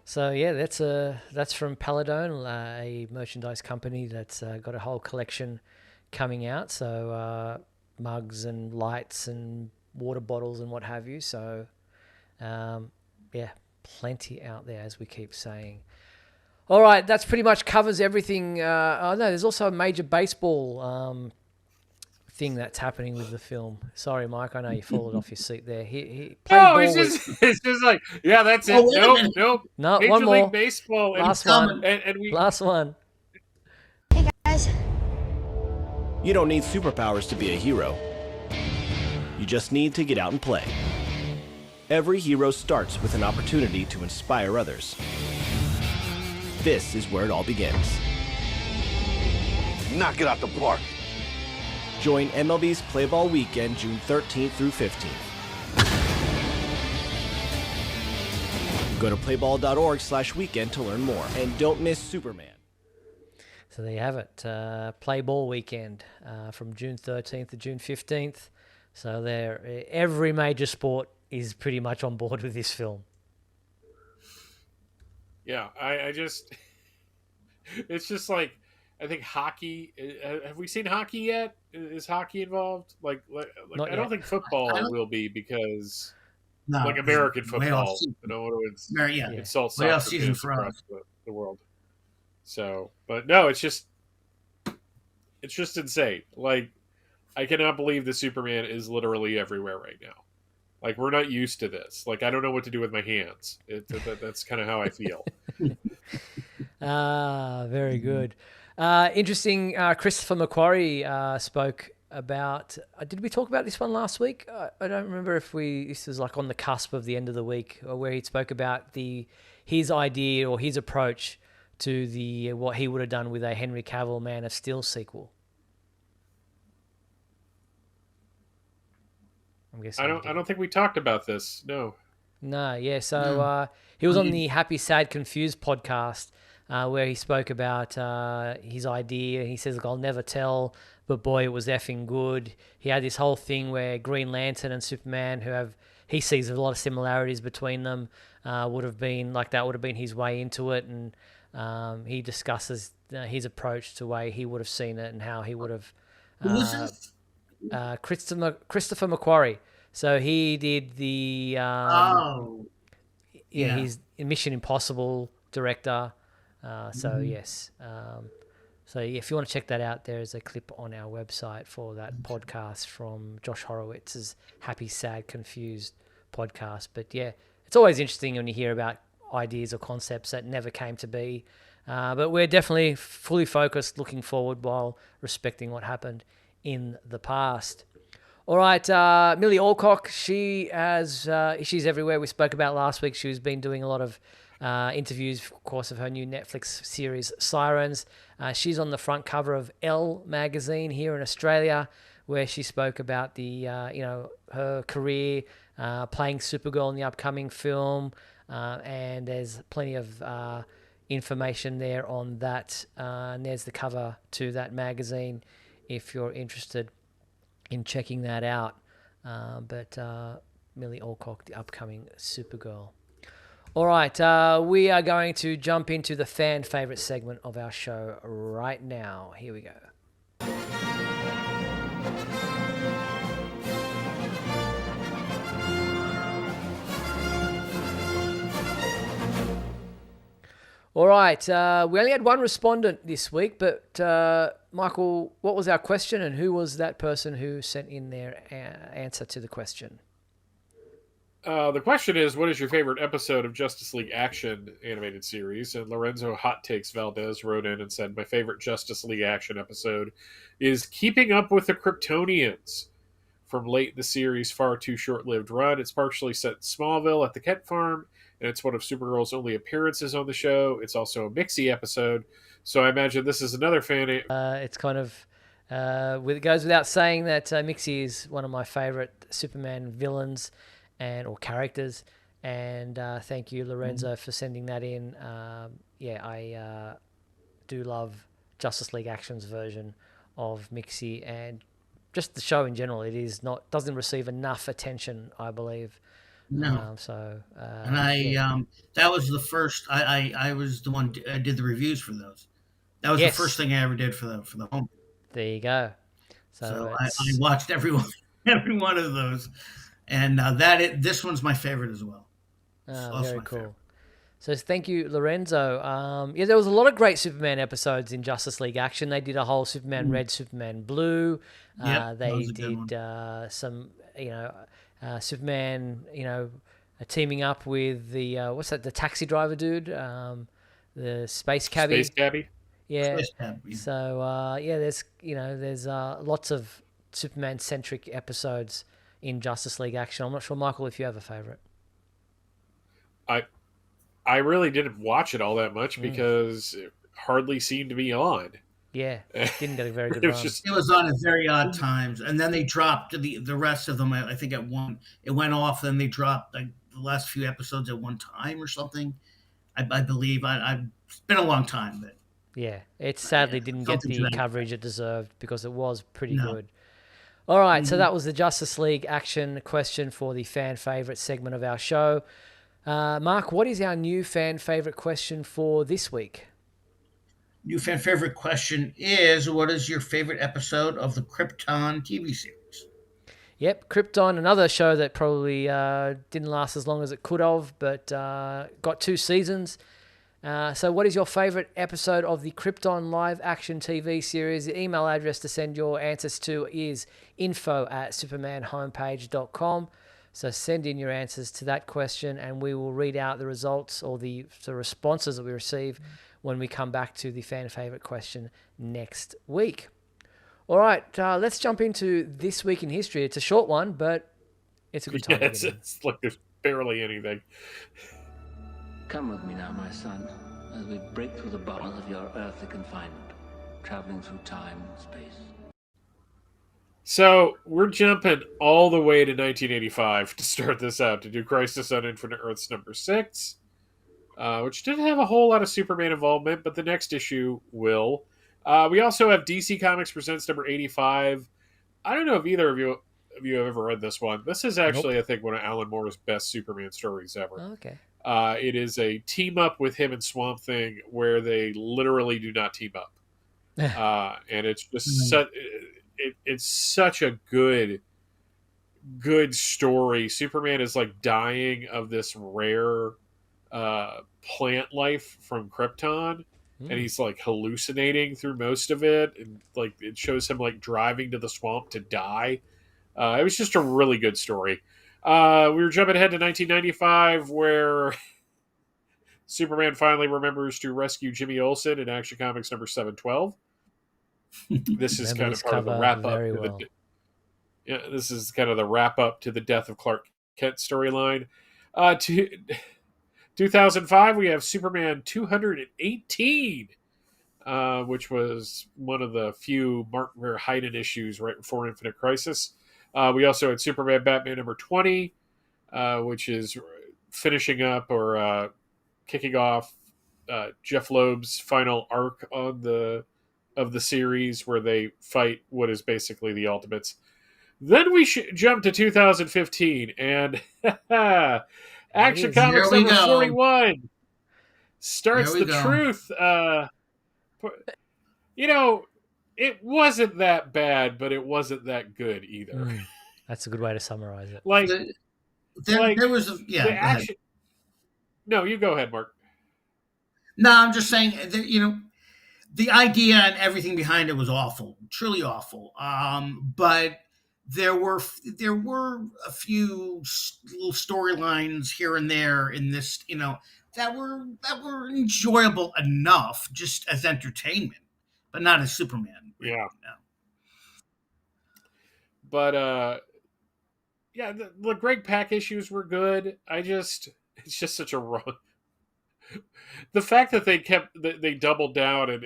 So yeah, that's from Paladone, a merchandise company that's got a whole collection coming out. So mugs and lights and water bottles and what have you. So yeah, plenty out there, as we keep saying. All right, that's pretty much covers everything. No, there's also a major baseball thing that's happening with the film. Sorry, Mike, I know you fallen off your seat there. He played ball it's just like, yeah, that's it. Nope. No, Major one more. League Baseball. Last one. And we... Last one. Hey, guys. You don't need superpowers to be a hero. You just need to get out and play. Every hero starts with an opportunity to inspire others. This is where it all begins. Knock it out the park. Join MLB's Play Ball Weekend June 13th through 15th. Go to playball.org/weekend to learn more. And don't miss Superman. So there you have it. Play Ball Weekend from June 13th to June 15th. So there, every major sport is pretty much on board with this film. Yeah, I just... It's just like... I think hockey. Have we seen hockey yet? Is hockey involved? Like I don't think football will be because like American football. It's salt season for across the world. So, but no, it's just insane. Like I cannot believe the Superman is literally everywhere right now. Like we're not used to this. Like I don't know what to do with my hands. That's kind of how I feel. Very good. Interesting. Christopher McQuarrie spoke about. Did we talk about this one last week? I don't remember if this was like on the cusp of the end of the week, or where he spoke about his idea or his approach to what he would have done with a Henry Cavill Man of Steel sequel. I'm guessing. I don't think we talked about this. No. No. Yeah. So he was on the Happy, Sad, Confused podcast. Where he spoke about his idea. He says, "Look, I'll never tell, but boy, it was effing good." He had this whole thing where Green Lantern and Superman, he sees a lot of similarities between them, would have been his way into it, and he discusses his approach to the way he would have seen it and how he would have. Christopher McQuarrie. So he did the. He's Mission Impossible director. Yes. So if you want to check that out, there is a clip on our website for that podcast from Josh Horowitz's Happy, Sad, Confused podcast. But yeah, it's always interesting when you hear about ideas or concepts that never came to be. But we're definitely fully focused, looking forward while respecting what happened in the past. All right, Millie Alcock, she's everywhere. We spoke about last week. She's been doing a lot of interviews, of course, of her new Netflix series Sirens. She's on the front cover of Elle magazine here in Australia, where she spoke about her career playing Supergirl in the upcoming film, and there's plenty of information there on that. And there's the cover to that magazine if you're interested in checking that out. But Millie Alcock, the upcoming Supergirl. All right, we are going to jump into the fan favorite segment of our show right now. Here we go. All right, we only had one respondent this week, but Michael, what was our question and who was that person who sent in their answer to the question? The question is, what is your favorite episode of Justice League Action animated series? And Lorenzo Hot Takes Valdez wrote in and said, my favorite Justice League Action episode is Keeping Up with the Kryptonians. From late in the series' far too short-lived run, it's partially set in Smallville at the Kent farm, and it's one of Supergirl's only appearances on the show. It's also a Mixie episode, so I imagine this is another fan. It's kind of, it goes without saying that Mixie is one of my favorite Superman villains or characters, and thank you, Lorenzo, for sending that in. I do love Justice League Action's version of Mixie, and just the show in general. It is doesn't receive enough attention, I believe. No. And that was the first. I was the one I did the reviews for those. That was the first thing I ever did for the home. There you go. So I watched every one of those, and this one's my favorite as well. Very cool. Favorite. So thank you, Lorenzo. There was a lot of great Superman episodes in Justice League Action. They did a whole Superman Red, Superman Blue. They did some, Superman, teaming up with the the taxi driver dude, the space cabbie. Space cabbie. Yeah. Space cabbie. So there's lots of Superman centric episodes in Justice League Action. I'm not sure, Michael, if you have a favorite. I really didn't watch it all that much because it hardly seemed to be on. Yeah, it didn't get a very good run. It was on at very odd times, and then they dropped the rest of them. I think it went off. Then they dropped the last few episodes at one time or something. I believe. It's been a long time, but yeah, it sadly didn't get the coverage it deserved because it was pretty good. All right, so that was the Justice League Action question for the fan favorite segment of our show. Mark, what is our new fan favorite question for this week? New fan favorite question is, what is your favorite episode of the Krypton TV series? Yep, Krypton, another show that probably didn't last as long as it could have, but got 2 seasons. So what is your favorite episode of the Krypton live action TV series? The email address to send your answers to is info@supermanhomepage.com. So send in your answers to that question, and we will read out the results or the responses that we receive when we come back to the fan favorite question next week. All right, let's jump into This Week in History. It's a short one, but it's a good time. It's like there's barely anything. Come with me now, my son, as we break through the bonds of your earthly confinement, traveling through time and space. So we're jumping all the way to 1985 to start this out, to do Crisis on Infinite Earths number 6, which didn't have a whole lot of Superman involvement, but the next issue will. We also have DC Comics Presents number 85. I don't know if either of you have ever read this one. This is actually, I think, one of Alan Moore's best Superman stories ever. Oh, okay. It is a team up with him and Swamp Thing where they literally do not team up. And it's just it's such a good story. Superman is like dying of this rare plant life from Krypton, and he's like hallucinating through most of it, and like it shows him like driving to the swamp to die. It was just a really good story. We were jumping ahead to 1995, where Superman finally remembers to rescue Jimmy Olsen in Action Comics number 712. This is kind of part of the wrap up. This is kind of the wrap up to the death of Clark Kent storyline. 2005, we have Superman 218, which was one of the few Mark Verheiden issues right before Infinite Crisis. We also had Superman Batman number 20, which is finishing up or kicking off Jeff Loeb's final arc of the series, where they fight what is basically the Ultimates. Then we jump to 2015, and Action Comics number 41 starts the truth. It wasn't that bad, but it wasn't that good either. That's a good way to summarize it. There was the action. No, you go ahead, Mark. No, I'm just saying that, the idea and everything behind it was awful, truly awful. But there were a few little storylines here and there in this, that were enjoyable enough just as entertainment, but not as Superman. Yeah. But the Greg Pak issues were good. It's just such a wrong. The fact that they doubled down and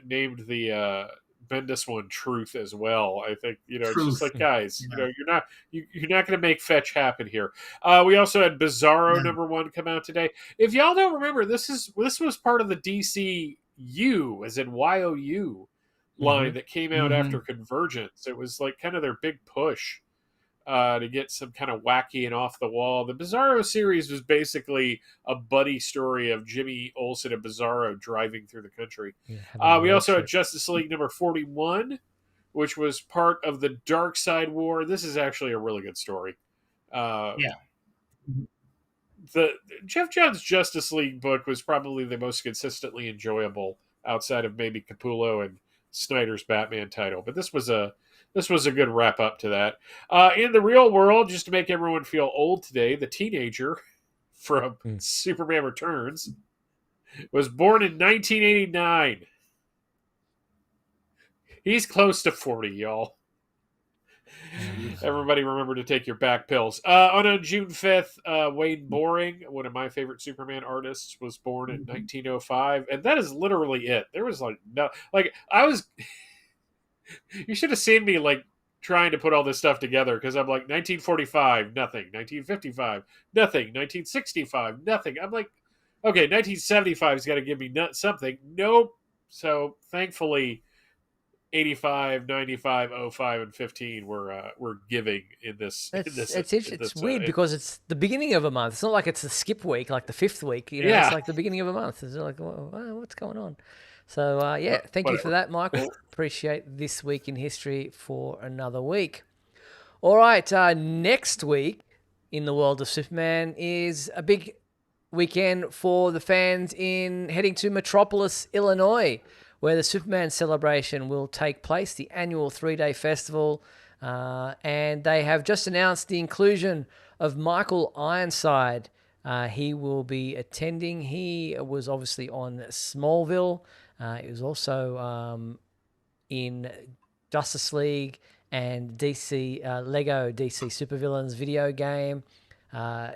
named the Bendis one Truth as well. I think it's just like, guys, you're not going to make fetch happen here. We also had Bizarro number 1 come out today. If y'all don't remember, this was part of the DCU, as in YOU line that came out after Convergence. It was like kind of their big push to get some kind of wacky and off the wall. The Bizarro series was basically a buddy story of Jimmy Olsen and Bizarro driving through the country. We also had Justice League number 41, which was part of the Dark Side War. This is actually a really good story. The Jeff Johns Justice League book was probably the most consistently enjoyable outside of maybe Capullo and Snyder's Batman title. But this was a good wrap up to that. In the real world, just to make everyone feel old today, the teenager from Superman Returns was born in 1989. He's close to 40, y'all. Everybody remember to take your back pills. On June 5th, Wayne Boring, one of my favorite Superman artists, was born in 1905. And that is literally it. There was you should have seen me trying to put all this stuff together, because I'm like 1945, nothing. 1955, nothing. 1965, nothing. I'm like, okay, 1975 has got to give me something. Nope. So thankfully, 85, 95, 05, and 15 were giving in this. It's weird because it's the beginning of a month. It's not like it's the skip week, like the 5th week. It's like the beginning of a month. It's like, what's going on? So, thank you for that, Michael. Appreciate this week in history for another week. All right, next week in the world of Superman is a big weekend for the fans in heading to Metropolis, Illinois, where the Superman celebration will take place, the annual 3-day festival. And they have just announced the inclusion of Michael Ironside. He will be attending. He was obviously on Smallville. He was also in Justice League and DC Lego DC Supervillains video game.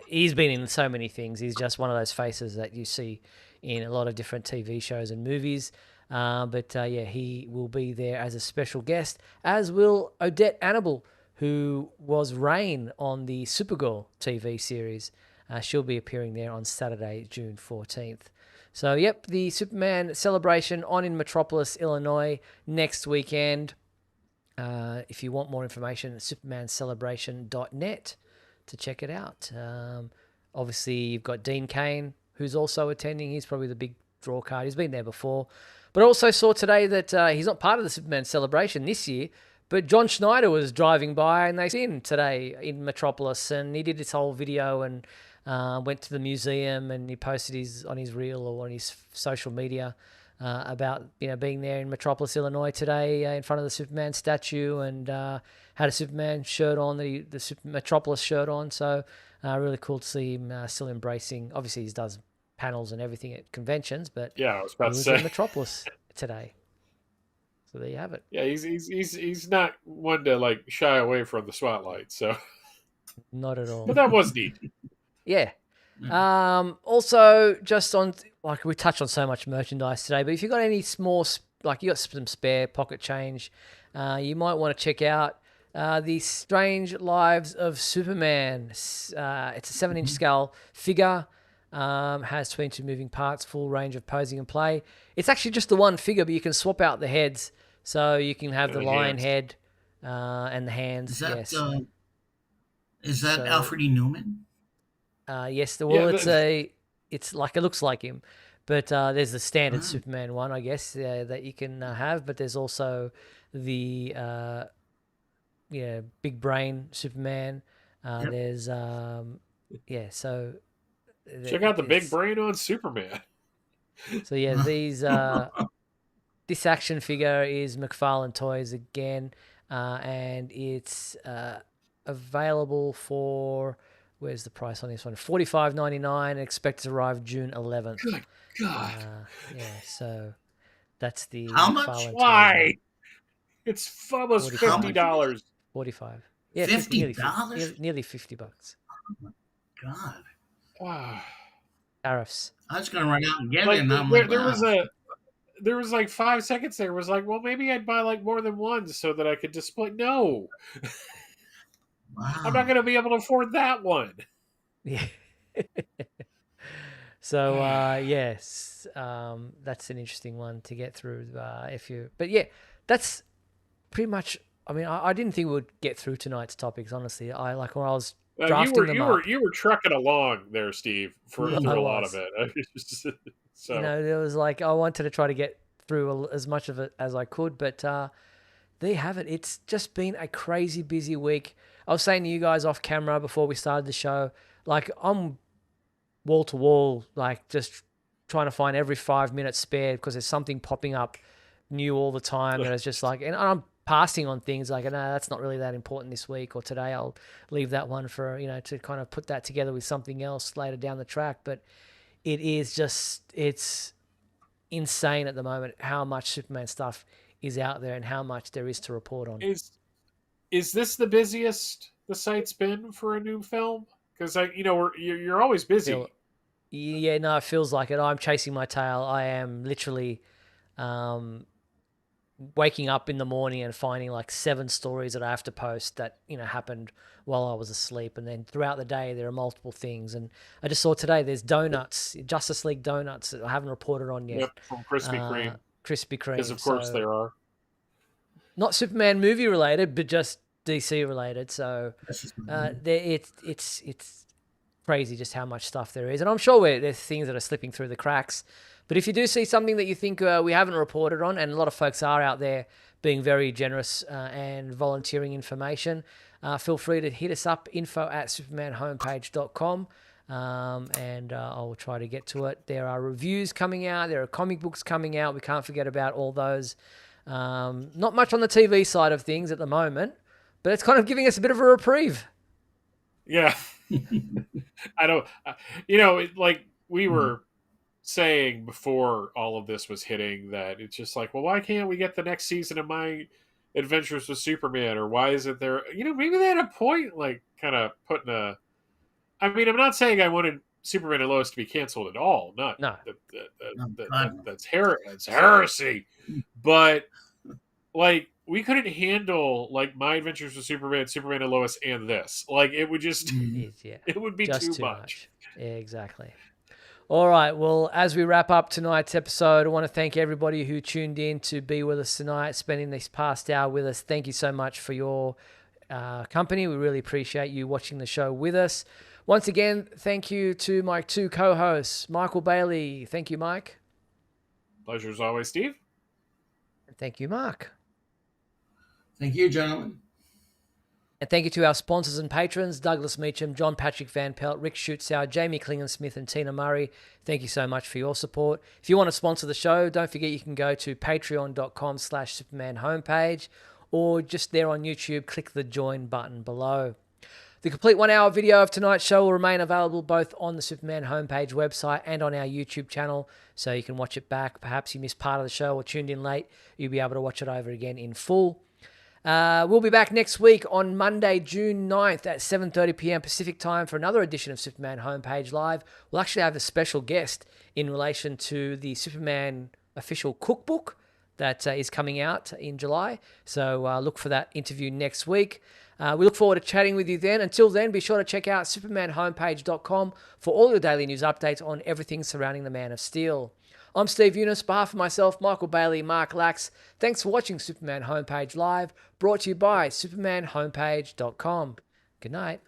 He's been in so many things. He's just one of those faces that you see in a lot of different TV shows and movies. But he will be there as a special guest, as will Odette Annable, who was Rain on the Supergirl TV series. She'll be appearing there on Saturday, June 14th. So, the Superman celebration on in Metropolis, Illinois, next weekend. If you want more information, supermancelebration.net to check it out. Obviously, you've got Dean Cain, who's also attending. He's probably the big draw card. He's been there before. But I also saw today that he's not part of the Superman celebration this year, but John Schneider was driving by and they seen him today in Metropolis, and he did this whole video and went to the museum, and he posted on his reel or on his social media about being there in Metropolis, Illinois today in front of the Superman statue, and had a Superman shirt on, the Metropolis shirt on. So really cool to see him still embracing. Obviously, he does panels and everything at conventions, but I was about he to was say in Metropolis today. So there you have it. Yeah, he's not one to shy away from the spotlight. So not at all. But that was neat. Yeah. Also, just on we touched on so much merchandise today, but if you got any small, you got some spare pocket change, you might want to check out the Strange Lives of Superman. It's a 7-inch scale figure. has 22 moving parts, full range of posing and play. It's actually just the one figure, but you can swap out the heads. So you can have the lion head and the hands. Is that Alfred E. Newman? Yes. It's like, it looks like him. But there's the standard Superman one, I guess, that you can have. But there's also the big brain Superman. There's so check out the big brain on Superman. So yeah, these this action figure is McFarlane Toys again, and it's available for, where's the price on this one? $45.99. Expected to arrive June 11th. Good God. So that's the how much? McFarlane Why? Toys. It's almost $50. 45. Yeah, $50? Nearly $50. Oh my God. Wow. Tariffs. I was gonna run out and get Like, it. And I'm there was like 5 seconds there. It was like, well, maybe I'd buy like more than one so that I could display. No, wow. I'm not going to be able to afford that one. Yeah. So yes, that's an interesting one to get through. But yeah, that's pretty much. I mean, I didn't think we would get through tonight's topics. Honestly, when I was drafting you were trucking along there, Steve, through a lot of it. So there was like, I wanted to try to get through as much of it as I could, but there you have it. It's just been a crazy busy week. I was saying to you guys off camera before we started the show, like, I'm wall to wall, like, just trying to find every 5 minutes spared because there's something popping up new all the time, and it's just like, and I'm passing on things like, no, that's not really that important this week or today. I'll leave that one for, to kind of put that together with something else later down the track. But it is just, it's insane at the moment how much Superman stuff is out there and how much there is to report on. Is this the busiest the site's been for a new film? Because you're always busy. Yeah, no, it feels like it. I'm chasing my tail. I am literally waking up in the morning and finding like 7 stories that I have to post that happened while I was asleep, and then throughout the day there are multiple things. And I just saw today there's donuts, Justice League donuts that I haven't reported on yet. Yep, from Krispy Kreme. Krispy Kreme, because of course there are. Not Superman movie related, but just DC related. So it's crazy just how much stuff there is, and I'm sure there's things that are slipping through the cracks. But if you do see something that you think we haven't reported on, and a lot of folks are out there being very generous and volunteering information, feel free to hit us up, info@supermanhomepage.com, and I'll try to get to it. There are reviews coming out. There are comic books coming out. We can't forget about all those. Not much on the TV side of things at the moment, but it's kind of giving us a bit of a reprieve. Yeah. I don't, like we were saying before all of this was hitting, that it's just like, well, why can't we get the next season of My Adventures with Superman? Or why isn't there, maybe they had a point, like, kind of putting I'm not saying I wanted Superman and Lois to be canceled at all. That's heresy. But, like, we couldn't handle, like, My Adventures with Superman, Superman and Lois, and this. Like, it would just, it would be just too much. Yeah, exactly. All right, well, as we wrap up tonight's episode, I want to thank everybody who tuned in to be with us tonight, spending this past hour with us. Thank you so much for your company. We really appreciate you watching the show with us. Once again, thank you to my 2 co-hosts, Michael Bailey. Thank you, Mike. Pleasure as always, Steve. And thank you, Mark. Thank you, gentlemen. And thank you to our sponsors and patrons, Douglas Meacham, John Patrick Van Pelt, Rick Schutzow, Jamie Klingensmith, and Tina Murray. Thank you so much for your support. If you want to sponsor the show, don't forget you can go to patreon.com/Superman homepage, or just there on YouTube, click the join button below. The complete 1-hour video of tonight's show will remain available both on the Superman homepage website and on our YouTube channel, so you can watch it back. Perhaps you missed part of the show or tuned in late, you'll be able to watch it over again in full. We'll be back next week on Monday, June 9th at 7:30 p.m. Pacific time for another edition of Superman Homepage Live. We'll actually have a special guest in relation to the Superman official cookbook that is coming out in July. So look for that interview next week. We look forward to chatting with you then. Until then, be sure to check out supermanhomepage.com for all your daily news updates on everything surrounding the Man of Steel. I'm Steve Eunice, behalf of myself, Michael Bailey, Mark Lax. Thanks for watching Superman Homepage Live, brought to you by supermanhomepage.com. Good night.